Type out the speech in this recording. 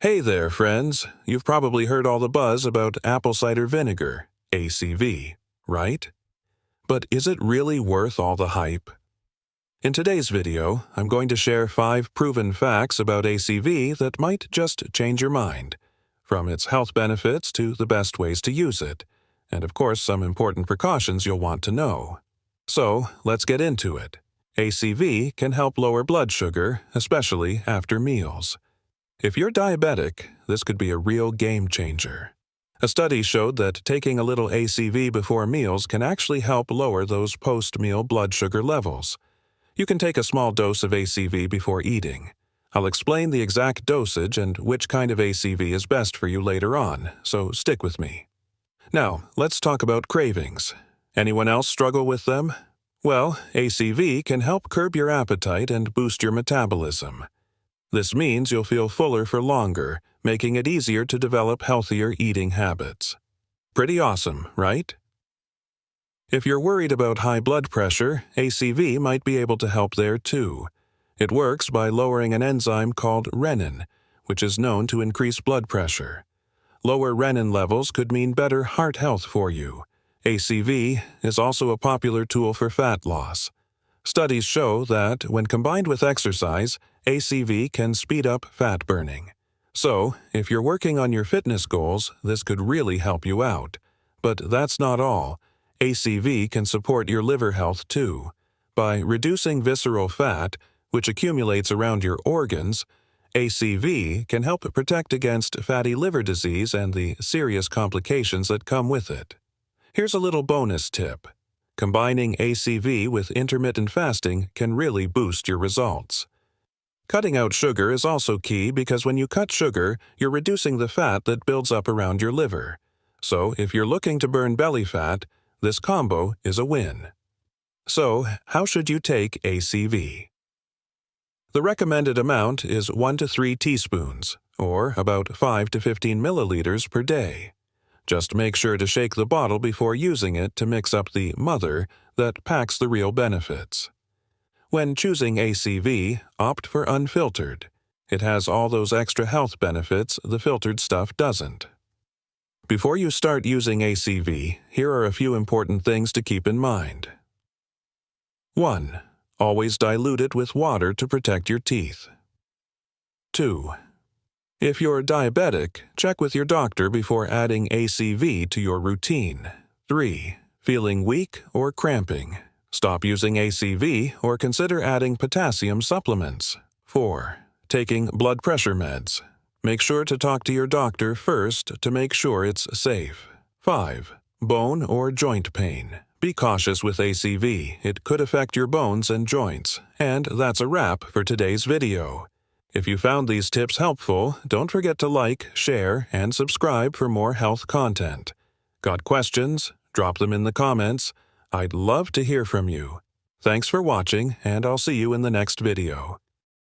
Hey there, friends. You've probably heard all the buzz about apple cider vinegar, ACV, right? But is it really worth all the hype? In today's video, I'm going to share 5 proven facts about ACV that might just change your mind, from its health benefits to the best ways to use it, and of course some important precautions you'll want to know. So, let's get into it. ACV can help lower blood sugar, especially after meals. If you're diabetic, this could be a real game changer. A study showed that taking a little ACV before meals can actually help lower those post-meal blood sugar levels. You can take a small dose of ACV before eating. I'll explain the exact dosage and which kind of ACV is best for you later on, so stick with me. Now, let's talk about cravings. Anyone else struggle with them? Well, ACV can help curb your appetite and boost your metabolism. This means you'll feel fuller for longer, making it easier to develop healthier eating habits. Pretty awesome, right? If you're worried about high blood pressure, ACV might be able to help there too. It works by lowering an enzyme called renin, which is known to increase blood pressure. Lower renin levels could mean better heart health for you. ACV is also a popular tool for fat loss. Studies show that, when combined with exercise, ACV can speed up fat burning. So, if you're working on your fitness goals, this could really help you out. But that's not all. ACV can support your liver health too. By reducing visceral fat, which accumulates around your organs, ACV can help protect against fatty liver disease and the serious complications that come with it. Here's a little bonus tip. Combining ACV with intermittent fasting can really boost your results. Cutting out sugar is also key because when you cut sugar, you're reducing the fat that builds up around your liver. So, if you're looking to burn belly fat, this combo is a win. So, how should you take ACV? The recommended amount is 1 to 3 teaspoons, or about 5 to 15 milliliters per day. Just make sure to shake the bottle before using it to mix up the mother that packs the real benefits. When choosing ACV, opt for unfiltered. It has all those extra health benefits the filtered stuff doesn't. Before you start using ACV, here are a few important things to keep in mind. 1. Always dilute it with water to protect your teeth. 2. If you're diabetic, check with your doctor before adding ACV to your routine. 3. Feeling weak or cramping? Stop using ACV or consider adding potassium supplements. 4. Taking blood pressure meds. Make sure to talk to your doctor first to make sure it's safe. 5. Bone or joint pain. Be cautious with ACV. It could affect your bones and joints. And that's a wrap for today's video. If you found these tips helpful, don't forget to like, share, and subscribe for more health content. Got questions? Drop them in the comments. I'd love to hear from you. Thanks for watching, and I'll see you in the next video.